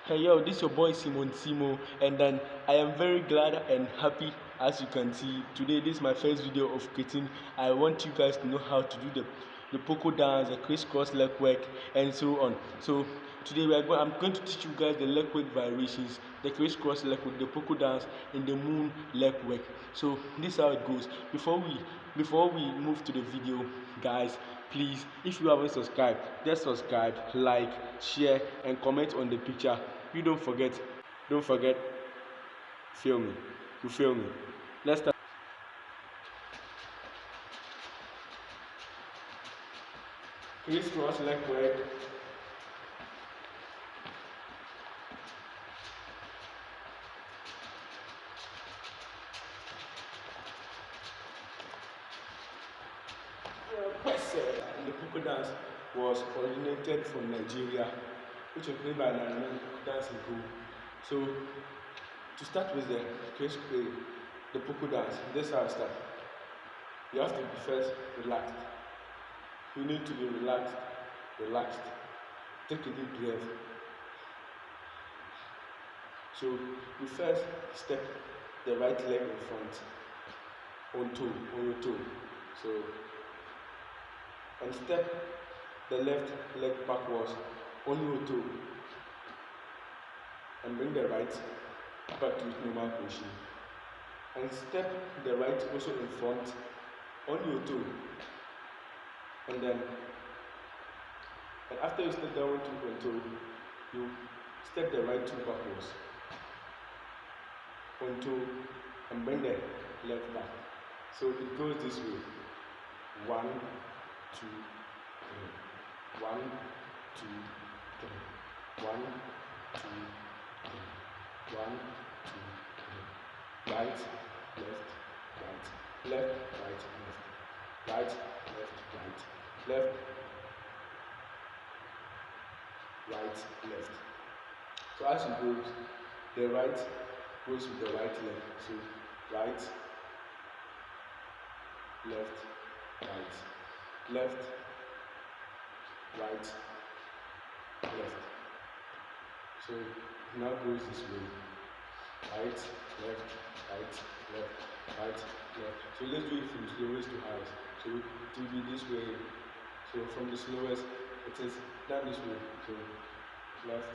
Hey yo, this is your boy Simo, and then I am very glad and happy. As you can see today, this is my first video of creating. I want you guys to know how to do the Poco dance, the crisscross leg work, and so on. So today I'm going to teach you guys the leg work variations, the crisscross leg work, the Poco dance, and the moon leg work. So this is how it goes. Before we move to the video, guys, please, if you haven't subscribed, just subscribe, like, share, and comment on the picture. You don't forget, feel me, you feel me. Let's start. Crisscross leg work. The Poco dance was originated from Nigeria, which was played by Nigerian dancing crew. So to start with the Poco dance, this is how I start. You have to be first relaxed. You need to be relaxed. Take a deep breath. So you first step the right leg in front, on your toe. So, and step the left leg backwards on your toe, and bring the right back to its normal position. And step the right also in front on your toe, and after you step down to your toe, you step the right toe backwards on toe and bring the left back. So it goes this way: 1, 2, 3. 1, 2, 3. 1, 2, 3. 1, 2, 3. Right, left, right, left, right, left, right, left, right, left. So as you go, the right goes with the right leg. So right, left, left, right, left. So it now goes this way: right, left, right, left, right, left. So let's do it from slowest to highest. So it will be this way. So from the slowest, it is down this way. So left,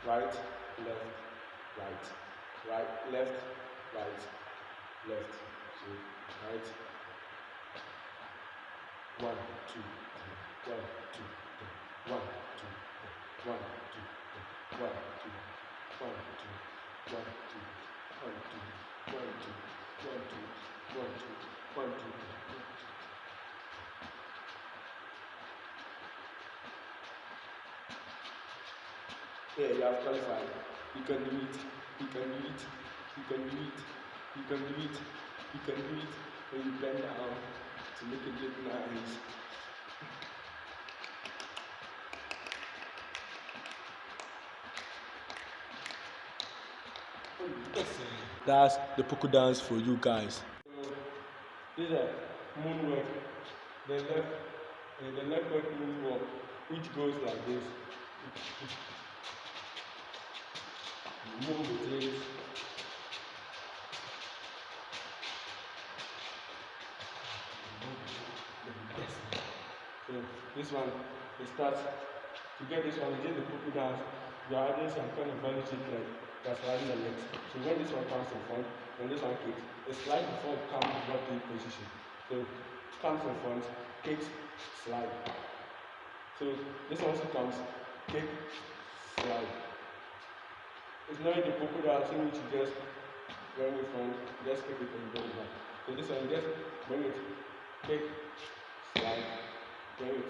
right, left, right, left, right, left. So right, 1, 2, 3. 1, 2, 3. 1, 2, 3. 1, 2, 3. 1, 2, 1, 2, 1, 2, 1, 2, 1, 2, 1, 2, 1, 2, 1, 2. Yeah, you have qualified. You can do it. You can do it. You can do it. You can do it. You can do it. When you bend down to make it look nice. That's the Poco dance for you guys. So this is a moonwalk. The left work moonwalk, which goes like this. You move with it. So this one, it starts to get this one, you get the Poco dance. You are adding some kind of value shape like that's sliding the legs. So when this one comes in front, when this one kicks, it slides before it comes in what position. So it comes in front, kicks, slide. So this also comes, kick, slide. It's not the Poco dance in which you just bring it front, just kick it and bring it back. So this one, just bring it, kick, slide, bring it,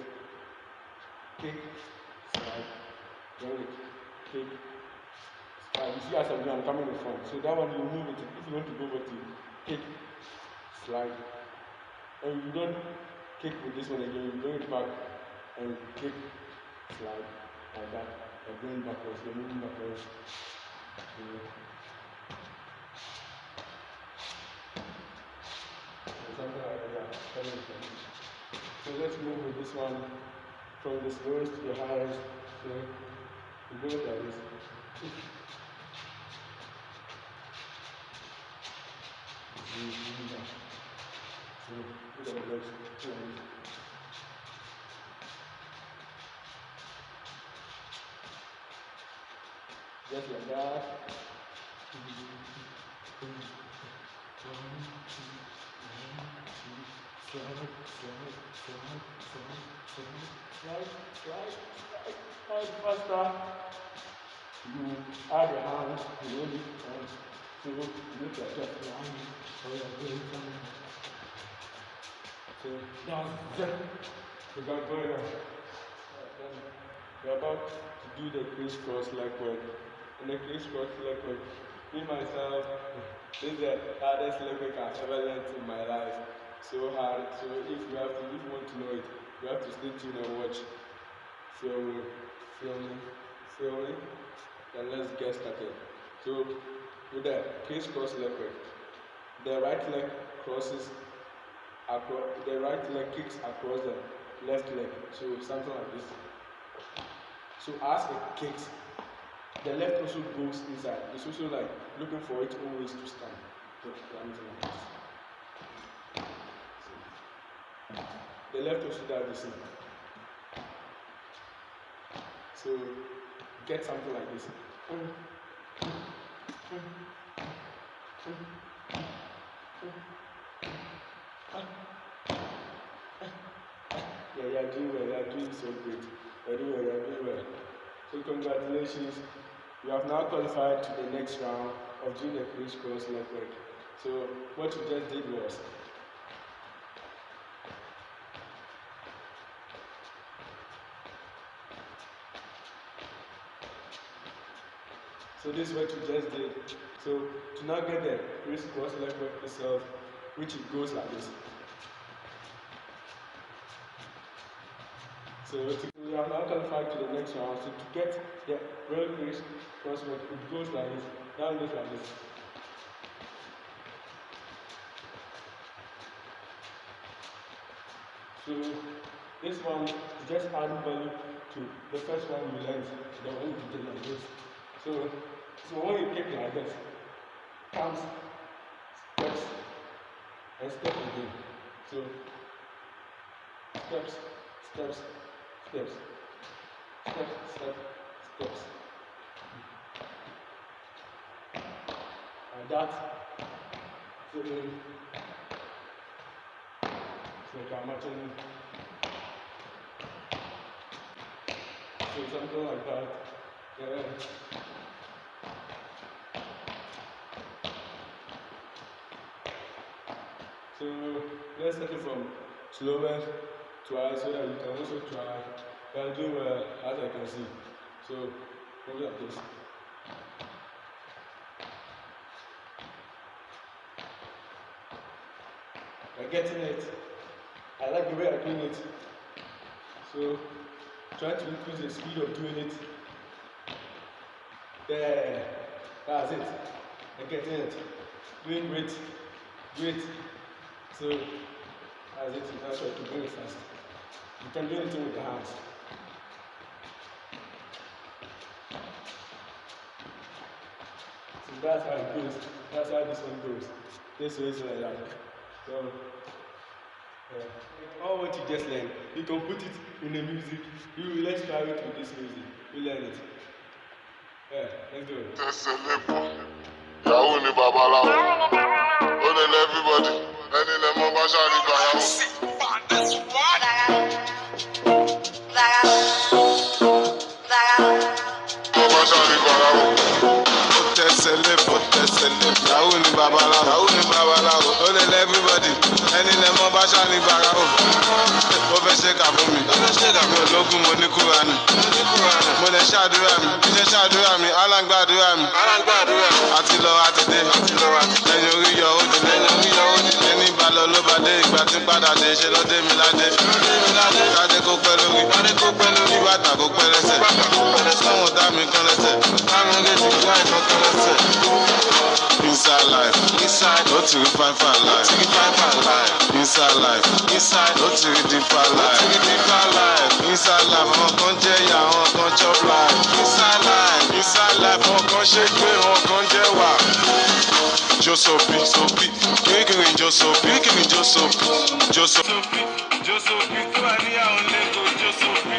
kick, slide, bring it, kick, slide. You see as I'm coming in front. So that one you move it. If you want to go back to kick, slide. And you don't kick with this one again, you bring it back and kick, slide, like that. And bring it backwards, you're moving backwards. Something like that. So let's move with this one from the slowest to the highest. So It goes like this. So look at the legs. Just like that. Slide faster. You add your hand, you hold it, and so you look like that. So that's it. We got going on. We're about to do the crisscross legwork. And the crisscross legwork, me myself, this is the hardest legwork I've ever learned in my life. So hard. So if you want to know it, you have to stay tuned and watch. Filming, then let's get started. So with the crisscross legwork, the right leg crosses across, the right leg kicks across the left leg. So something like this. So as it kicks, the left also goes inside. It's also like looking for it always to stand. So something like this. The left also does the same. So get something like this. Yeah, you're doing well, you're doing so great. You're doing well. So congratulations. You have now qualified to the next round of doing the crisscross legwork. So what you just did was so this is what you just did. So to now get the crisscross legwork itself, which it goes like this. So we have now qualified to the next round. So to get the real crisscross legwork, it goes like this. Now it goes like this. So this one is just adding value to the first one you learned, the one you did like this. So when you kick like this, comes, steps, and step again. So steps, steps, steps, step, step, steps. And that, so I'm matching. So something like that. Yeah. So let's take it from slowest to high so that you can also try. You are doing well as I can see. So move like this. You're getting it. I like the way I'm doing it. So try to increase the speed of doing it. There. That's it. You're getting it. Doing great. Great. So that's it. That's why you do it fast. You can do anything with your hands. So that's how it goes. That's how this one goes. This way is like that. So all what you just learned, you can put it in the music. Let's try it with this music. You learn it. Yeah, let's do it. Yahoo ni babaláwo, ó lè lé everybody, ẹni lè mọ bá ṣáà ní gbàyàwó. Mọ bá ṣáà ní gbàyàwó. Ó tẹ̀sẹ̀ lébọ̀, Yahoo ni babaláwo, ó lè lé everybody, ẹni lè mọ bá ṣáà ní gbàyàwó. Ó fẹ́ ṣe kà fún mi, mi ò lógún mo ní Kúránì. Mo lè ṣàdúrà mi, bí ṣe ṣàdúrà mi, alágbàdúrà mi. Àti lọ àti dé, ẹ̀yìn orí yọ ó dé. Ẹni bá lọ ló bá dé, ìgbà tí padà dé, ṣe ló dé mi ládé. Kádé kó pẹ́ lórí, kí bàtà kó pẹ́ lẹ́sẹ̀. Táwọn dá mi kán lẹ́sẹ̀, táwọn lè ti gbá ìtàn kán lẹ́sẹ̀. Inside life, no to refine for life. Inside life, no to deeper life. Inside life, àwọn kan jẹ́ ìyà, àwọn kan chop life. Inside life. kan ṣe pé wọn kan jẹ́ wà. Josopi, kíkiri Josopi, tó wà ní àwọn lẹ́kọ̀ọ́ Josopi.